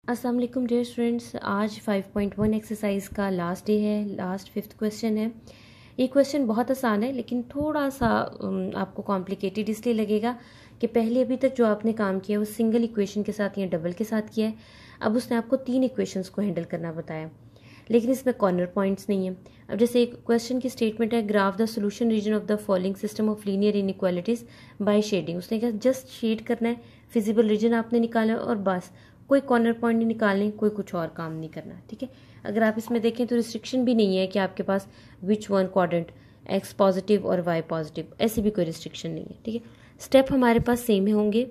अस्सलाम वालेकुम dear students, आज 5.1 एक्सरसाइज का लास्ट डे है, लास्ट 5th क्वेश्चन है। ये क्वेश्चन बहुत आसान है लेकिन थोड़ा सा आपको कॉम्प्लिकेटेड इसलिए लगेगा कि पहले अभी तक जो आपने काम किया वो सिंगल इक्वेशन के साथ या डबल के साथ किया है। अब उसने आपको 3 इक्वेशंस को हैंडल करना बताया, लेकिन इसमें कॉर्नर पॉइंट्स नहीं है। अब जैसे एक क्वेश्चन की स्टेटमेंट है, graph the solution region of the following system of linear inequalities by shading. उसने कहा जस्ट शेड करना है, फिजिबल रीजन आपने निकाला है और बस, कोई कॉर्नर पॉइंट नहीं निकालने, कोई कुछ और काम नहीं करना। ठीक है, अगर आप इसमें देखें तो रिस्ट्रिक्शन भी नहीं है कि आपके पास which one quadrant, X positive और वाई पॉजिटिव, ऐसी भी कोई रिस्ट्रिक्शन नहीं है। ठीक है, स्टेप हमारे पास सेम ही होंगे।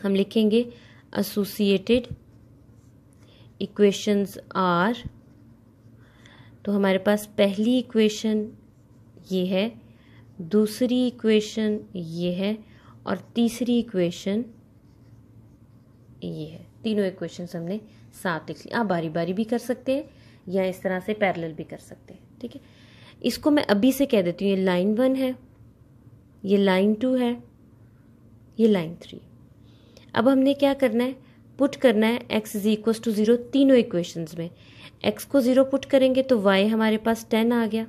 हम लिखेंगे एसोसिएटेड इक्वेशंस आर। तो हमारे पास पहली इक्वेशन ये है, दूसरी इक्वेशन ये है और तीसरी इक्वेशन ये है। तीनों इक्वेशंस हमने साथ लिख ली। आप बारी बारी भी कर सकते हैं या इस तरह से पैरेलल भी कर सकते हैं। ठीक है, इसको मैं अभी से कह देती हूँ, ये लाइन 1 है, ये लाइन 2 है, ये लाइन 3। अब हमने क्या करना है, पुट करना है x इज इक्वल टू 0 तीनों इक्वेशंस में। x को 0 पुट करेंगे तो y हमारे पास 10 आ गया।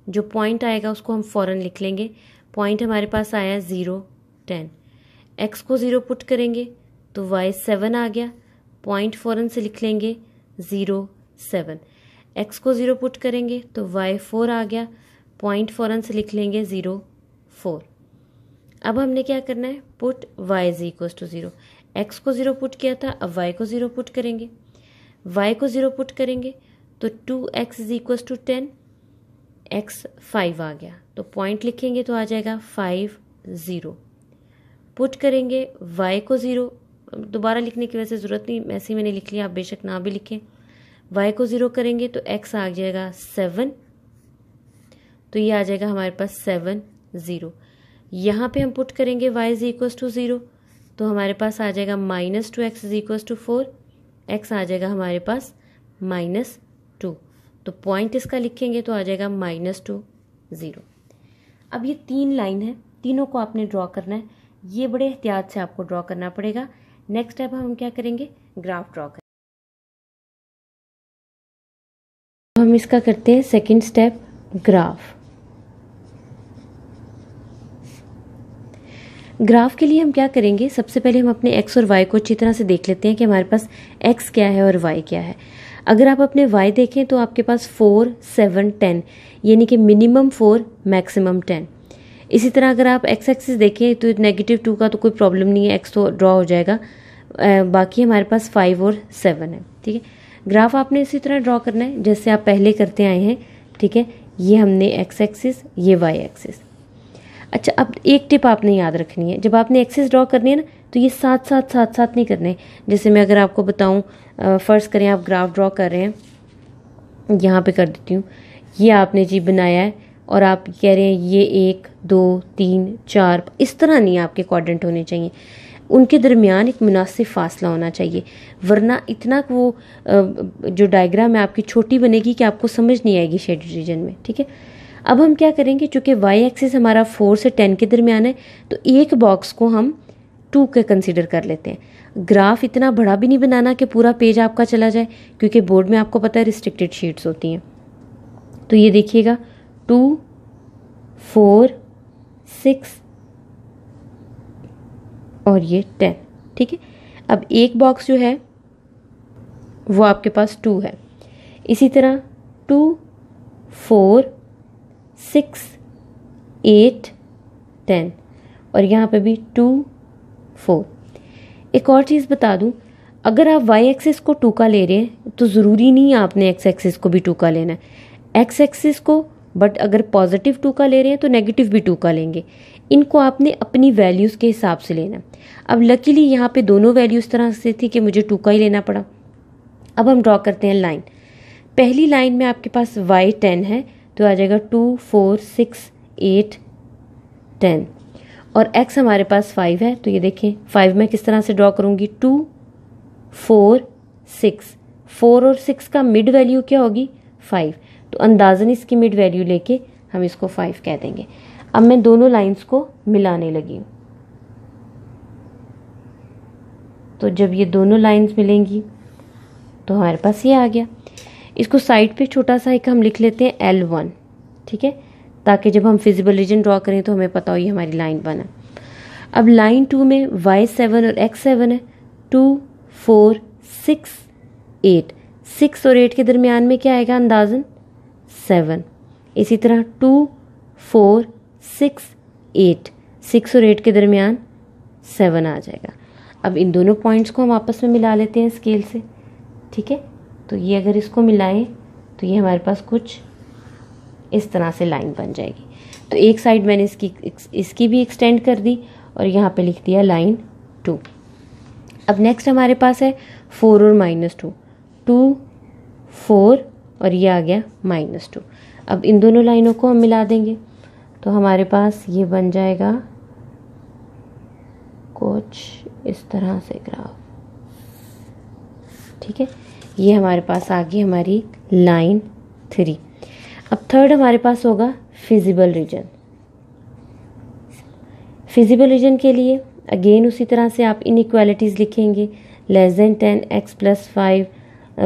जो पॉइंट आएगा उसको हम फौरन लिख लेंगे। पॉइंट हमारे पास आया 0 10। x को 0 पुट करेंगे तो y 7 आ गया। पॉइंट फौरन से लिख लेंगे 0 7। x को 0 पुट करेंगे तो y 4 आ गया। पॉइंट फौरन से लिख लेंगे 0 4। अब हमने क्या करना है, put y is equal to 0। x को 0 पुट किया था, अब y को 0 पुट करेंगे। y को 0 पुट करेंगे तो 2x is equal to 10, x 5 आ गया। तो पॉइंट लिखेंगे तो आ जाएगा 5 0। पुट करेंगे y को 0, दोबारा लिखने की वैसे ज़रूरत नहीं, ऐसे ही मैंने लिख लिया, आप बेशक ना भी लिखें। y को 0 करेंगे तो x आ जाएगा 7, तो ये आ जाएगा हमारे पास 7 0। यहाँ पे हम पुट करेंगे y इज इक्वल टू 0 तो हमारे पास आ जाएगा -2x is equal to 4, x आ जाएगा हमारे पास -2। तो पॉइंट इसका लिखेंगे तो आ जाएगा -2 0। अब ये 3 लाइन है, तीनों को आपने ड्रॉ करना है। ये बड़े एहतियात से आपको ड्रॉ करना पड़ेगा। नेक्स्ट स्टेप हम क्या करेंगे, ग्राफ ड्रॉ करेंगे। हम इसका करते हैं सेकंड स्टेप, ग्राफ। ग्राफ के लिए हम क्या करेंगे, सबसे पहले हम अपने x और y को अच्छी तरह से देख लेते हैं कि हमारे पास x क्या है और y क्या है। अगर आप अपने y देखें तो आपके पास 4 7 10, यानी कि मिनिमम 4 मैक्सिमम 10। इसी तरह अगर आप x एक्सिस देखें तो -2 का तो कोई प्रॉब्लम नहीं है, x तो ड्रॉ हो जाएगा। बाकी हमारे पास 5 और 7 है। ठीक है, ग्राफ आपने इसी तरह ड्रॉ करना है जैसे आप पहले करते आए हैं। ठीक है, ये हमने x एक्सिस, ये y एक्सिस। अच्छा, अब एक टिप आपने याद रखनी है, जब आपने एक्सिस ड्रॉ करनी है ना तो ये साथ साथ नहीं करने। जैसे मैं अगर आपको बताऊं, फर्ज करें आप ग्राफ ड्रॉ कर रहे हैं, यहाँ पे कर देती हूँ, ये आपने जी बनाया है और आप कह रहे हैं ये 1 2 3 4, इस तरह नहीं आपके क्वाड्रेंट होने चाहिए, उनके दरमियान एक मुनासिब फासला होना चाहिए, वरना इतना वो जो डायग्राम है आपकी छोटी बनेगी कि आपको समझ नहीं आएगी शेडेड रीजन में। ठीक है, अब हम क्या करेंगे, चूंकि y एक्सिस हमारा 4 से 10 के दरमियान है तो एक बॉक्स को हम 2 के कंसीडर कर लेते हैं। ग्राफ इतना बड़ा भी नहीं बनाना कि पूरा पेज आपका चला जाए, क्योंकि बोर्ड में आपको पता है रिस्ट्रिक्टेड शीट्स होती हैं। तो ये देखिएगा 2 4 6 और ये 10। ठीक है, अब एक बॉक्स जो है वो आपके पास 2 है। इसी तरह 2 4 6 8 10 और यहाँ पे भी 2 4। एक और चीज़ बता दूँ, अगर आप y एक्सिस को 2 का ले रहे हैं तो ज़रूरी नहीं आपने x एक्सिस को भी 2 का लेना है, x एक्सिस को, बट अगर पॉजिटिव 2 का ले रहे हैं तो नेगेटिव भी 2 का लेंगे। इनको आपने अपनी वैल्यूज़ के हिसाब से लेना। अब लकीली यहाँ पे दोनों वैल्यू इस तरह से थी कि मुझे 2 का ही लेना पड़ा। अब हम ड्रॉ करते हैं लाइन। पहली लाइन में आपके पास y 10 है तो आ जाएगा 2 4 6 8 10 और x हमारे पास 5 है। तो ये देखें 5 मैं किस तरह से ड्रॉ करूँगी, 2 4 6, 4 और 6 का मिड वैल्यू क्या होगी 5, तो अंदाजन इसकी मिड वैल्यू लेके हम इसको 5 कह देंगे। अब मैं दोनों लाइंस को मिलाने लगी हूँ। तो जब ये दोनों लाइंस मिलेंगी तो हमारे पास ये आ गया। इसको साइड पे छोटा सा एक हम लिख लेते हैं L1, ठीक है, ताकि जब हम फिजिबल रीजन ड्रॉ करें तो हमें पता हो ये हमारी लाइन 1 है। अब लाइन 2 में y7 और x7 है, 2 4 6 8, 6 और 8 के दरमियान में क्या आएगा अंदाजन 7। इसी तरह 2 4 6 8, 6 और 8 के दरमियान 7 आ जाएगा। अब इन दोनों पॉइंट्स को हम आपस में मिला लेते हैं स्केल से, ठीक है। तो ये अगर इसको मिलाएं तो ये हमारे पास कुछ इस तरह से लाइन बन जाएगी। तो एक साइड मैंने इसकी भी एक्सटेंड कर दी और यहाँ पे लिख दिया लाइन 2। अब नेक्स्ट हमारे पास है 4 और -2, 2 4 और ये आ गया -2। अब इन दोनों लाइनों को हम मिला देंगे तो हमारे पास ये बन जाएगा कुछ इस तरह से ग्राफ, ठीक है। ये हमारे पास आ गई हमारी लाइन 3। अब थर्ड हमारे पास होगा फिजिबल रीजन। फिजिबल रीजन के लिए अगेन उसी तरह से आप इनइक्वालिटीज़ लिखेंगे, <10 x + 5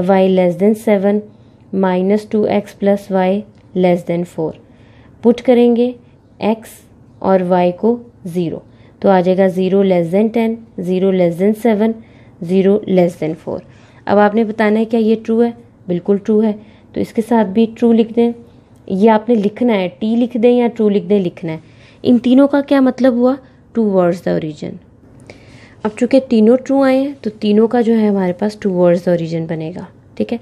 y <7 -2x + y <4। Put करेंगे x और y को 0 तो आ जाएगा 0 <10, 0 <7, 0 4। अब आपने बताना है क्या ये ट्रू है, बिल्कुल ट्रू है, तो इसके साथ भी ट्रू लिख दें। ये आपने लिखना है, टी लिख दें या ट्रू लिख दें, लिखना है। इन तीनों का क्या मतलब हुआ, टूवर्ड्स द ओरिजिन। अब चूंकि तीनों ट्रू आए हैं तो तीनों का जो है हमारे पास टूवर्ड्स द ओरिजिन बनेगा, ठीक है।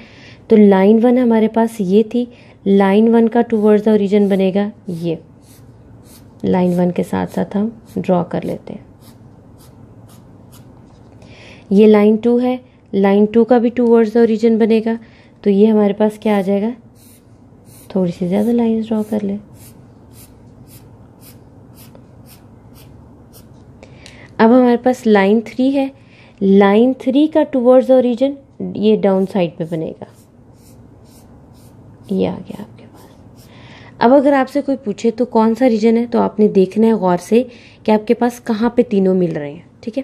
तो लाइन 1 हमारे पास ये थी, लाइन 1 का टूवर्ड्स द ओरिजिन बनेगा ये। लाइन 1 के साथ साथ हम ड्रॉ कर लेते हैं। ये लाइन 2 है, लाइन 2 का भी टूवर्ड्स द ओरिजिन बनेगा। तो ये हमारे पास क्या आ जाएगा, थोड़ी सी ज़्यादा लाइंस ड्रॉ कर ले। अब हमारे पास लाइन 3 है, लाइन 3 का टूवर्ड्स द ओरिजिन ये डाउन साइड पे बनेगा, ये आ गया आपके पास। अब अगर आपसे कोई पूछे तो कौन सा रीजन है, तो आपने देखना है गौर से कि आपके पास कहाँ पे तीनों मिल रहे हैं, ठीक है।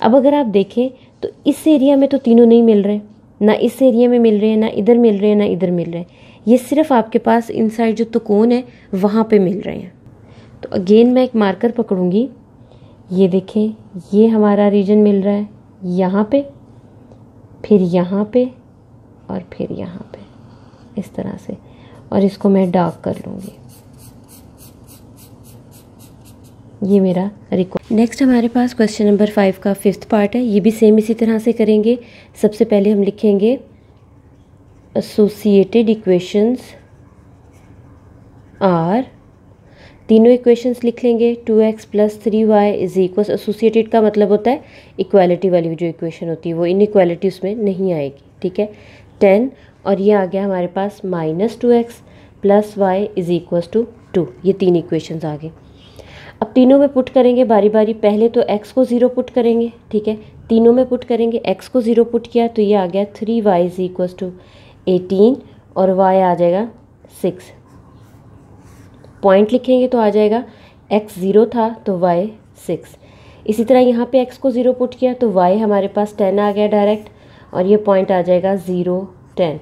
अब अगर आप देखें तो इस एरिया में तो तीनों नहीं मिल रहे, ना इस एरिया में मिल रहे हैं, ना इधर मिल रहे हैं, ना इधर मिल रहे हैं। ये सिर्फ आपके पास इनसाइड जो त्रिकोण है वहाँ पे मिल रहे हैं। तो अगेन मैं एक मार्कर पकड़ूंगी, ये देखें ये हमारा रीजन मिल रहा है यहाँ पे, फिर यहाँ पे और फिर यहाँ पे, इस तरह से, और इसको मैं डार्क कर लूँगी। ये मेरा रिकॉर्ड। नेक्स्ट हमारे पास क्वेश्चन नंबर 5 का 5th पार्ट है। ये भी सेम इसी तरह से करेंगे। सबसे पहले हम लिखेंगे एसोसिएटेड इक्वेशंस आर, तीनों इक्वेशंस लिख लेंगे। 2x + 3y = एसोसिएटेड का मतलब होता है इक्वालिटी वाली जो इक्वेशन होती है वो इनइक्वालिटी उसमें नहीं आएगी, ठीक है। 10 और ये आ गया हमारे पास -2x + y = 2। ये 3 इक्वेशंस आ गए। अब तीनों में पुट करेंगे बारी बारी। पहले तो x को 0 पुट करेंगे, ठीक है, तीनों में पुट करेंगे। x को 0 पुट किया तो ये आ गया 3y = 18 और y आ जाएगा 6। पॉइंट लिखेंगे तो आ जाएगा x 0 था तो y 6। इसी तरह यहाँ पे x को 0 पुट किया तो y हमारे पास 10 आ गया डायरेक्ट, और ये पॉइंट आ जाएगा 0 10।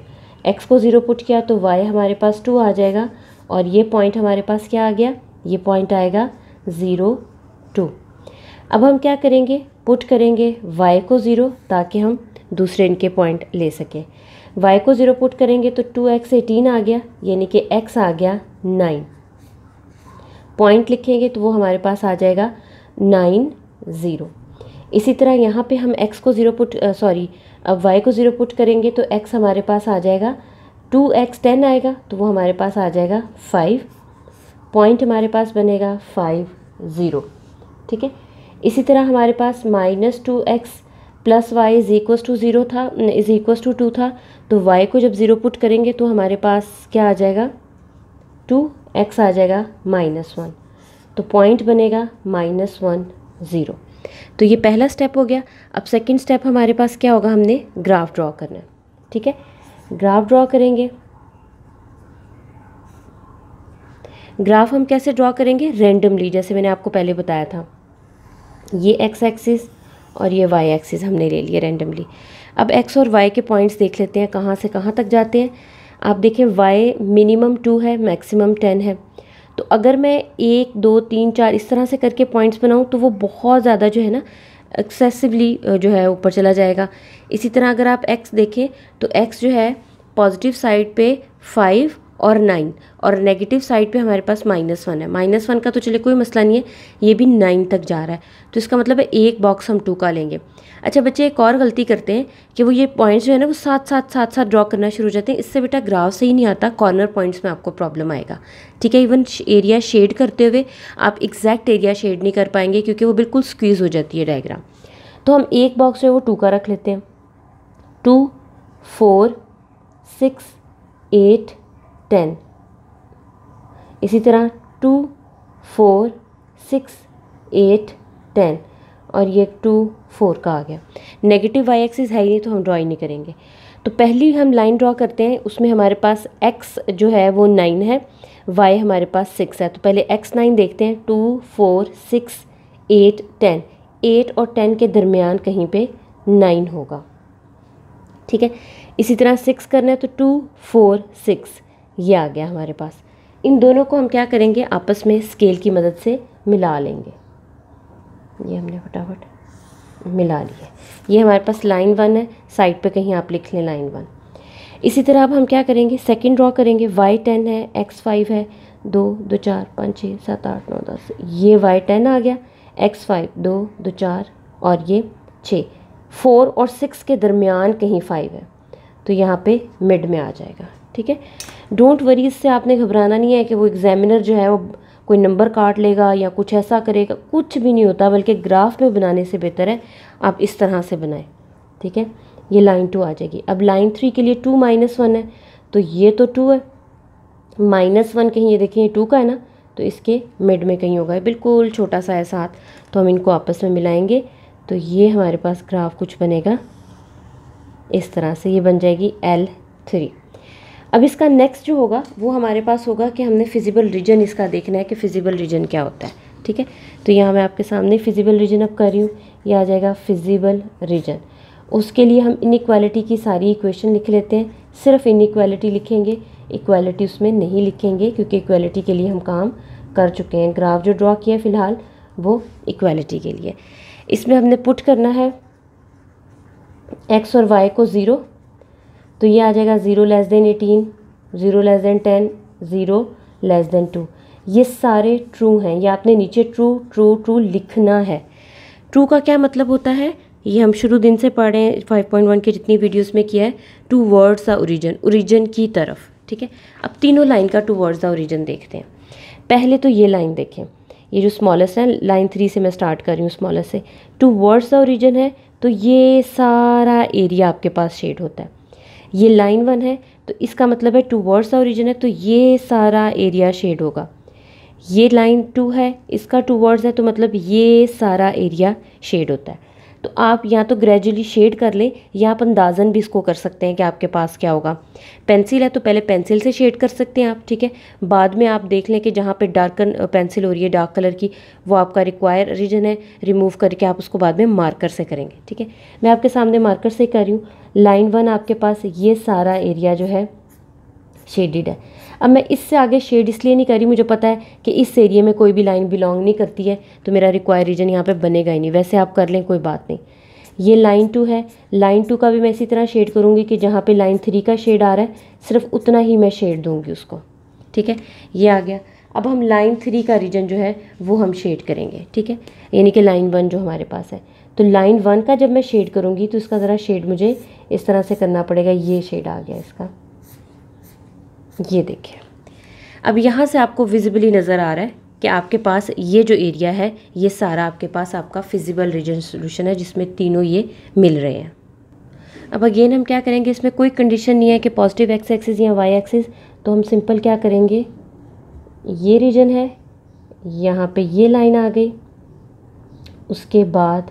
x को 0 पुट किया तो y हमारे पास 2 आ जाएगा, और ये पॉइंट हमारे पास क्या आ गया, ये पॉइंट आएगा 0 2। अब हम क्या करेंगे, पुट करेंगे y को 0 ताकि हम दूसरे इनके पॉइंट ले सकें। y को 0 पुट करेंगे तो 2x 18 आ गया, यानी कि x आ गया 9। पॉइंट लिखेंगे तो वो हमारे पास आ जाएगा 9 0। इसी तरह यहाँ पे हम x को 0 पुट अब y को 0 पुट करेंगे तो x हमारे पास आ जाएगा 2x 10 आएगा, तो वो हमारे पास आ जाएगा 5। पॉइंट हमारे पास बनेगा 5 0, ठीक है। इसी तरह हमारे पास -2x + y = 2 था, तो y को जब 0 पुट करेंगे तो हमारे पास क्या आ जाएगा, 2x आ जाएगा -1, तो पॉइंट बनेगा -1 0। तो ये पहला स्टेप हो गया। अब सेकंड स्टेप हमारे पास क्या होगा, हमने ग्राफ ड्रॉ करना है, ठीक है। ग्राफ ड्रॉ करेंगे। ग्राफ हम कैसे ड्रॉ करेंगे, रैंडमली, जैसे मैंने आपको पहले बताया था। ये x एक्सिस और ये वाई एक्सिस हमने ले लिया रैंडमली। अब एक्स और वाई के पॉइंट्स देख लेते हैं कहाँ से कहाँ तक जाते हैं। आप देखें वाई मिनिमम 2 है, मैक्सिमम 10 है। तो अगर मैं 1 2 3 4 इस तरह से करके पॉइंट्स बनाऊँ तो वो बहुत ज़्यादा जो है ना एक्सेसिवली जो है ऊपर चला जाएगा। इसी तरह अगर आप एक्स देखें तो एक्स जो है पॉजिटिव साइड पे 5 और 9 और नेगेटिव साइड पे हमारे पास -1 है। -1 का तो चले कोई मसला नहीं है, ये भी 9 तक जा रहा है, तो इसका मतलब है एक बॉक्स हम 2 का लेंगे। अच्छा बच्चे एक और गलती करते हैं कि वो ये पॉइंट्स जो है ना वो साथ साथ ड्रॉ करना शुरू हो जाते हैं। इससे बेटा ग्राफ सही नहीं आता, कॉर्नर पॉइंट्स में आपको प्रॉब्लम आएगा। ठीक है, इवन एरिया शेड करते हुए आप एग्जैक्ट एरिया शेड नहीं कर पाएंगे क्योंकि वो बिल्कुल स्क्वीज़ हो जाती है डायग्राम। तो हम एक बॉक्स जो है वो 2 का रख लेते हैं। 2 4 6 8 10। इसी तरह 2 4 6 8 10 और ये 2 4 का आ गया। नेगेटिव वाई एक्सिस है ही नहीं तो हम ड्रॉ ही नहीं करेंगे। तो पहली हम लाइन ड्रॉ करते हैं, उसमें हमारे पास एक्स जो है वो 9 है, वाई हमारे पास 6 है। तो पहले x9 देखते हैं। 2 4 6 8 10। 8 और 10 के दरमियान कहीं पे 9 होगा। ठीक है, इसी तरह 6 करना है तो 2 4 6 ये आ गया हमारे पास। इन दोनों को हम क्या करेंगे आपस में स्केल की मदद से मिला लेंगे। ये हमने फटाफट मिला लिया। ये हमारे पास लाइन 1 है, साइड पे कहीं आप लिख लें लाइन 1। इसी तरह अब हम क्या करेंगे सेकंड ड्रॉ करेंगे। y 10 है, x 5 है, 2 2 4 5 6 7 8 9 10। ये y 10 आ गया, x 5 2 2 4 और ये 6। 4 और 6 के दरमियान कहीं 5 है तो यहाँ पे मिड में आ जाएगा। ठीक है, डोंट वरी, इससे आपने घबराना नहीं है कि वो एग्जामिनर जो है वो कोई नंबर काट लेगा या कुछ ऐसा करेगा, कुछ भी नहीं होता, बल्कि ग्राफ में बनाने से बेहतर है आप इस तरह से बनाएं। ठीक है, ये लाइन 2 आ जाएगी। अब लाइन 3 के लिए 2 -1 है तो ये तो 2 है, -1 कहीं ये देखिए 2 का है ना, तो इसके मिड में कहीं होगा, बिल्कुल छोटा सा है साथ, तो हम इनको आपस में मिलाएंगे तो ये हमारे पास ग्राफ कुछ बनेगा इस तरह से। ये बन जाएगी L3। अब इसका नेक्स्ट जो होगा वो हमारे पास होगा कि हमने फिजिबल रीजन इसका देखना है कि फिजिबल रीजन क्या होता है। ठीक है, तो यहाँ मैं आपके सामने फिजिबल रीजन अब कर रही हूँ, ये आ जाएगा फिजिबल रीजन। उसके लिए हम इनइक्वालिटी की सारी इक्वेशन लिख लेते हैं। सिर्फ इनइक्वालिटी लिखेंगे, इक्वालिटी उसमें नहीं लिखेंगे क्योंकि इक्वालिटी के लिए हम काम कर चुके हैं। ग्राफ जो ड्रॉ किया फ़िलहाल वो इक्वालिटी के लिए। इसमें हमने पुट करना है x और y को 0, तो ये आ जाएगा 0 < 18, 0 < 10, 0 < 2। ये सारे ट्रू हैं, ये आपने नीचे ट्रू ट्रू ट्रू लिखना है। ट्रू का क्या मतलब होता है, ये हम शुरू दिन से पढ़ रहे हैं, 5.1 की जितनी वीडियोस में किया है। टूवर्ड्स द ओरिजिन, ओरिजिन की तरफ। ठीक है, अब तीनों लाइन का टूवर्ड्स द ओरिजिन देखते हैं। पहले तो ये लाइन देखें, ये जो स्मॉलेस्ट है, लाइन 3 से मैं स्टार्ट कर रही हूँ स्मॉलेस्ट से। टूवर्ड्स द ओरिजिन है तो ये सारा एरिया आपके पास शेड होता है। ये लाइन 1 है तो इसका मतलब है टूवर्ड्स द ओरिजिन है तो ये सारा एरिया शेड होगा। ये लाइन 2 है, इसका टूवर्ड्स है तो मतलब ये सारा एरिया शेड होता है। तो आप या तो ग्रेजुअली शेड कर लें या आप अंदाज़न भी इसको कर सकते हैं कि आपके पास क्या होगा। पेंसिल है तो पहले पेंसिल से शेड कर सकते हैं आप। ठीक है, बाद में आप देख लें कि जहाँ पे डार्कन पेंसिल हो रही है डार्क कलर की, वो आपका रिक्वायर रीजन है, रिमूव करके आप उसको बाद में मार्कर से करेंगे। ठीक है, मैं आपके सामने मार्कर से कर रही हूँ। लाइन 1 आपके पास ये सारा एरिया जो है शेडिड है। अब मैं इससे आगे शेड इसलिए नहीं कर रही, मुझे पता है कि इस एरिया में कोई भी लाइन बिलोंग नहीं करती है तो मेरा रिक्वायर रीजन यहाँ पे बनेगा ही नहीं। वैसे आप कर लें, कोई बात नहीं। ये लाइन 2 है, लाइन 2 का भी मैं इसी तरह शेड करूँगी कि जहाँ पे लाइन 3 का शेड आ रहा है सिर्फ उतना ही मैं शेड दूँगी उसको। ठीक है, ये आ गया। अब हम लाइन 3 का रीजन जो है वो हम शेड करेंगे। ठीक है, यानी कि लाइन 1 जो हमारे पास है, तो लाइन 1 का जब मैं शेड करूँगी तो इसका ज़रा शेड मुझे इस तरह से करना पड़ेगा। ये शेड आ गया इसका, ये देखिए। अब यहाँ से आपको विजिबली नज़र आ रहा है कि आपके पास ये जो एरिया है ये सारा आपके पास आपका फिजिबल रीजन सॉल्यूशन है जिसमें तीनों ये मिल रहे हैं। अब अगेन हम क्या करेंगे, इसमें कोई कंडीशन नहीं है कि पॉजिटिव एक्स एक्सिस या वाई एक्सिस, तो हम सिंपल क्या करेंगे, ये रीजन है, यहाँ पे ये लाइन आ गई, उसके बाद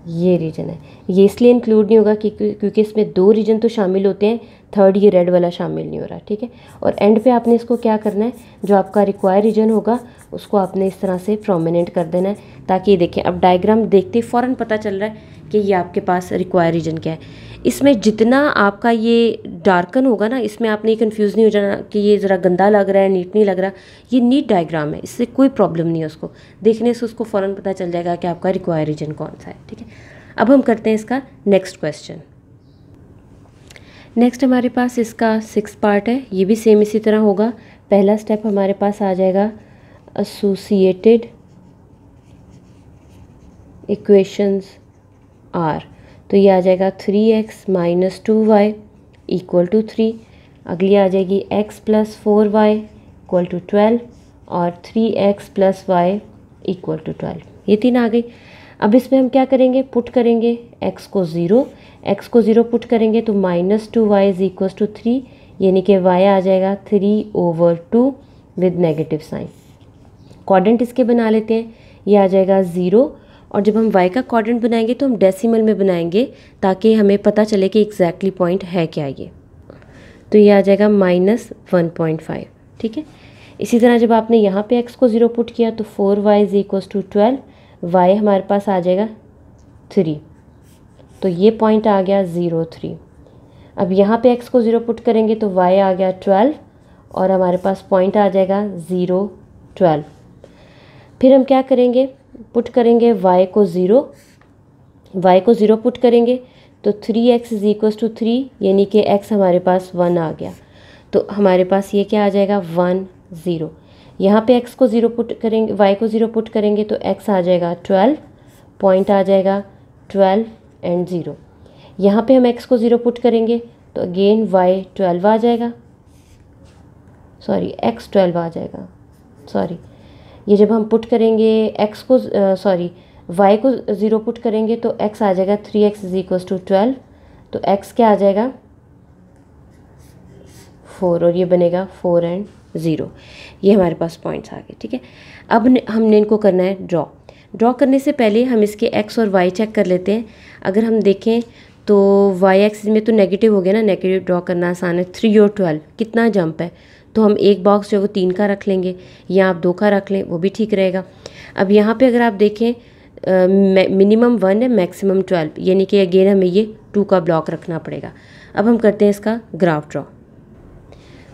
ये रीजन है। ये इसलिए इंक्लूड नहीं होगा क्योंकि इसमें 2 रीजन तो शामिल होते हैं थर्ड ये रेड वाला शामिल नहीं हो रहा, ठीक है। और एंड पे आपने इसको क्या करना है, जो आपका रिक्वायर रीजन होगा उसको आपने इस तरह से प्रोमिनेंट कर देना है, ताकि ये देखें अब डायग्राम देखते फ़ौरन पता चल रहा है कि ये आपके पास रिक्वायर रीजन क्या है। इसमें जितना आपका ये डार्कन होगा ना, इसमें आपने कंफ्यूज नहीं हो जाना कि ये ज़रा गंदा लग रहा है, नीट नहीं लग रहा। ये नीट डायग्राम है, इससे कोई प्रॉब्लम नहीं है, उसको देखने से उसको फ़ौरन पता चल जाएगा कि आपका रिक्वायर रीजन कौन सा है, ठीक है। अब हम करते हैं इसका नेक्स्ट क्वेश्चन। नेक्स्ट हमारे पास इसका 6 पार्ट है, ये भी सेम इसी तरह होगा। पहला स्टेप हमारे पास आ जाएगा एसोसिएटेड इक्वेशंस आर, तो ये आ जाएगा 3x - 2y = 3। अगली आ जाएगी x + 4y = 12 और 3x + y = 12। ये 3 आ गई। अब इसमें हम क्या करेंगे, पुट करेंगे x को 0 पुट करेंगे तो -2y = 3, यानी कि y आ जाएगा 3/2 विद नेगेटिव साइन। क्वाड्रेंट इसके बना लेते हैं, ये आ जाएगा 0, और जब हम y का क्वाड्रेंट बनाएंगे तो हम डेसिमल में बनाएंगे ताकि हमें पता चले कि एग्जैक्टली पॉइंट है क्या ये। तो ये आ जाएगा -1.5, ठीक है। इसी तरह जब आपने यहाँ पे x को 0 पुट किया तो 4y = 12, y हमारे पास आ जाएगा 3, तो ये पॉइंट आ गया 0, 3। अब यहाँ पे x को 0 पुट करेंगे तो y आ गया 12 और हमारे पास पॉइंट आ जाएगा 0, 12। फिर हम क्या करेंगे, पुट करेंगे y को 0 पुट करेंगे तो 3x = 3, यानी कि x हमारे पास 1 आ गया, तो हमारे पास ये क्या आ जाएगा 1, 0। यहाँ पे x को 0 पुट करेंगे, y को 0 पुट करेंगे तो x आ जाएगा 12, पॉइंट आ जाएगा 12 एंड 0। यहाँ पे हम x को 0 पुट करेंगे तो अगेन y 12 आ जाएगा, x 12 आ जाएगा, ये जब हम पुट करेंगे x को y को 0 पुट करेंगे तो x आ जाएगा 3x = 12, तो x क्या आ जाएगा 4, और ये बनेगा 4 एंड 0। ये हमारे पास पॉइंट्स आ गए, ठीक है। अब हमने इनको करना है ड्रॉ करने से पहले हम इसके x और y चेक कर लेते हैं। अगर हम देखें तो y एक्सिस में तो नेगेटिव हो गया ना, नेगेटिव ड्रॉ करना आसान है। 3 और 12 कितना जंप है, तो हम एक बॉक्स जो वो 3 का रख लेंगे, या आप 2 का रख लें, वो भी ठीक रहेगा। अब यहाँ पे अगर आप देखें मिनिमम 1 है, मैक्सिमम 12, यानी कि अगेन हमें ये 2 का ब्लॉक रखना पड़ेगा। अब हम करते हैं इसका ग्राफ ड्रॉ।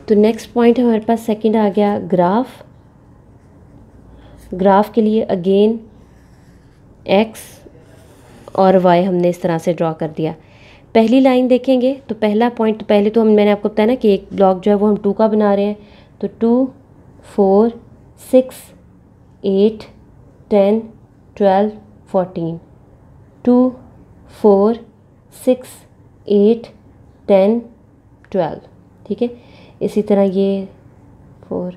तो नेक्स्ट पॉइंट हमारे पास सेकंड आ गया ग्राफ के लिए अगेन x और y हमने इस तरह से ड्रॉ कर दिया। पहली लाइन देखेंगे तो पहला पॉइंट, पहले तो मैंने आपको बताया ना कि एक ब्लॉक जो है वो हम 2 का बना रहे हैं, तो 2, 4, 6, 8, 10, 12, 14, 2, 4, 6, 8, 10, 12, ठीक है। इसी तरह ये 4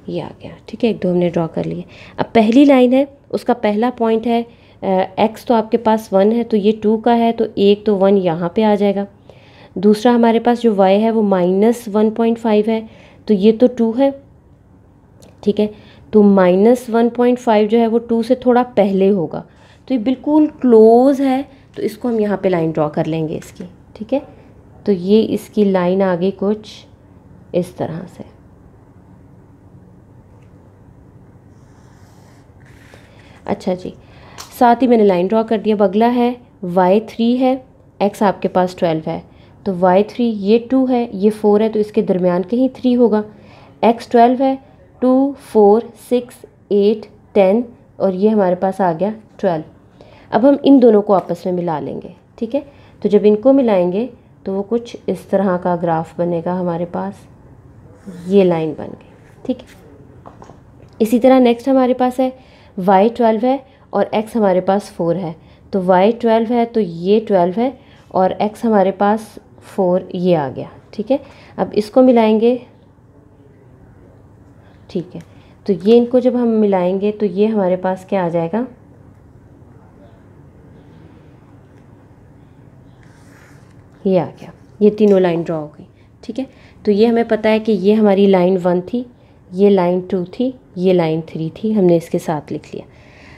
ये आ गया, ठीक है। 1-2 हमने ड्रॉ कर लिए। अब पहली लाइन है, उसका पहला पॉइंट है x तो आपके पास 1 है, तो ये 2 का है, तो 1 तो 1 यहाँ पे आ जाएगा। दूसरा हमारे पास जो y है वो -1.5 है, तो ये तो 2 है, ठीक है। तो -1.5 जो है वो 2 से थोड़ा पहले होगा, तो ये बिल्कुल क्लोज है, तो इसको हम यहाँ पे लाइन ड्रॉ कर लेंगे इसकी, ठीक है। तो ये इसकी लाइन आ गई कुछ इस तरह से। अच्छा जी, साथ ही मैंने लाइन ड्रॉ कर दिया। अब अगला है y3 है, x आपके पास 12 है, तो y3 ये 2 है, ये 4 है, तो इसके दरमियान कहीं 3 होगा। x 12 है, 2, 4, 6, 8, 10 और ये हमारे पास आ गया 12। अब हम इन दोनों को आपस में मिला लेंगे, ठीक है। तो जब इनको मिलाएंगे तो वो कुछ इस तरह का ग्राफ बनेगा हमारे पास, ये लाइन बन गई, ठीक है। इसी तरह नेक्स्ट हमारे पास है y 12 है और x हमारे पास 4 है, तो y 12 है तो ये 12 है और x हमारे पास 4 ये आ गया, ठीक है। अब इसको मिलाएंगे, ठीक है। तो ये इनको जब हम मिलाएंगे तो ये हमारे पास क्या आ जाएगा, ये आ गया। ये तीनों लाइन ड्रॉ हो गई, ठीक है। तो ये हमें पता है कि ये हमारी लाइन 1 थी, ये लाइन 2 थी, ये लाइन 3 थी, हमने इसके साथ लिख लिया।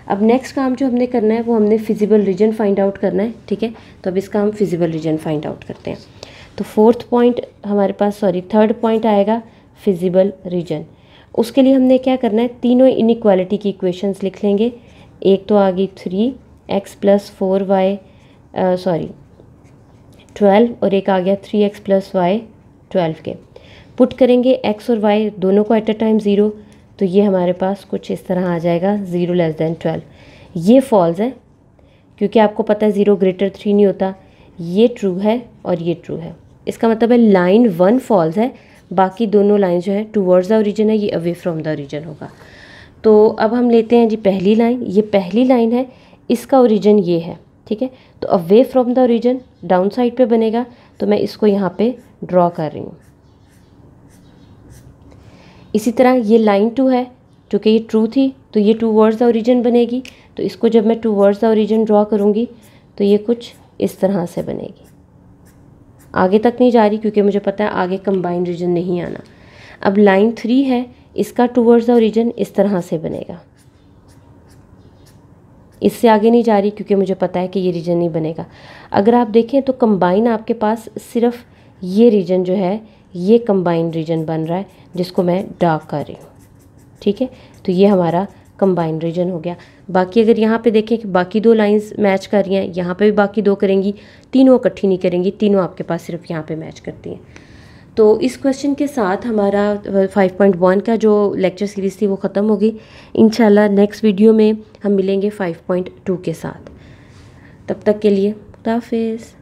अब नेक्स्ट काम जो हमने करना है वो हमने फिजिबल रीजन फाइंड आउट करना है, ठीक है। तो अब इसका हम फिजिबल रीजन फाइंड आउट करते हैं। तो फोर्थ पॉइंट हमारे पास, सॉरी थर्ड पॉइंट आएगा फिजिबल रीजन। उसके लिए हमने क्या करना है, तीनों इनइक्वालिटी की इक्वेशंस लिख लेंगे। एक तो आ गई 3x + 4y 12 और एक आ गया 3x + y 12 के। पुट करेंगे x और y दोनों को एट अ टाइम 0, तो ये हमारे पास कुछ इस तरह आ जाएगा 0 < 12। ये फॉल्स है क्योंकि आपको पता है 0 > 3 नहीं होता। ये ट्रू है और ये ट्रू है। इसका मतलब है लाइन 1 फॉल्स है, बाकी दोनों लाइन जो है टूवर्ड्स द ओरिजिन है, ये अवे फ्रॉम द ओरिजिन होगा। तो अब हम लेते हैं जी पहली लाइन, ये पहली लाइन है, इसका ओरिजिन ये है, ठीक है। तो away from the origin down side पे बनेगा, तो मैं इसको यहाँ पे ड्रॉ कर रही हूँ। इसी तरह ये लाइन 2 है, क्योंकि ये ट्रू थी तो ये टूवर्ड्स द ओरिजिन बनेगी। तो इसको जब मैं टूवर्ड्स द ओरिजिन ड्रॉ करूँगी तो ये कुछ इस तरह से बनेगी। आगे तक नहीं जा रही क्योंकि मुझे पता है आगे कंबाइंड रीजन नहीं आना। अब लाइन 3 है, इसका टूवर्ड्स द ओरिजिन इस तरह से बनेगा। इससे आगे नहीं जा रही क्योंकि मुझे पता है कि ये रीजन नहीं बनेगा। अगर आप देखें तो कंबाइन आपके पास सिर्फ ये रीजन जो है, ये कंबाइंड रीजन बन रहा है, जिसको मैं डार्क कर रही हूँ, ठीक है। तो ये हमारा कंबाइंड रीजन हो गया। बाकी अगर यहाँ पे देखें कि बाकी दो लाइंस मैच कर रही हैं, यहाँ पे भी बाकी दो करेंगी, तीनों इकट्ठी नहीं करेंगी, तीनों आपके पास सिर्फ यहाँ पे मैच करती हैं। तो इस क्वेश्चन के साथ हमारा 5.1 का जो लेक्चर सीरीज़ थी वो ख़त्म हो गई। इंशाल्लाह नेक्स्ट वीडियो में हम मिलेंगे 5.2 के साथ। तब तक के लिए खुदा हाफिज़।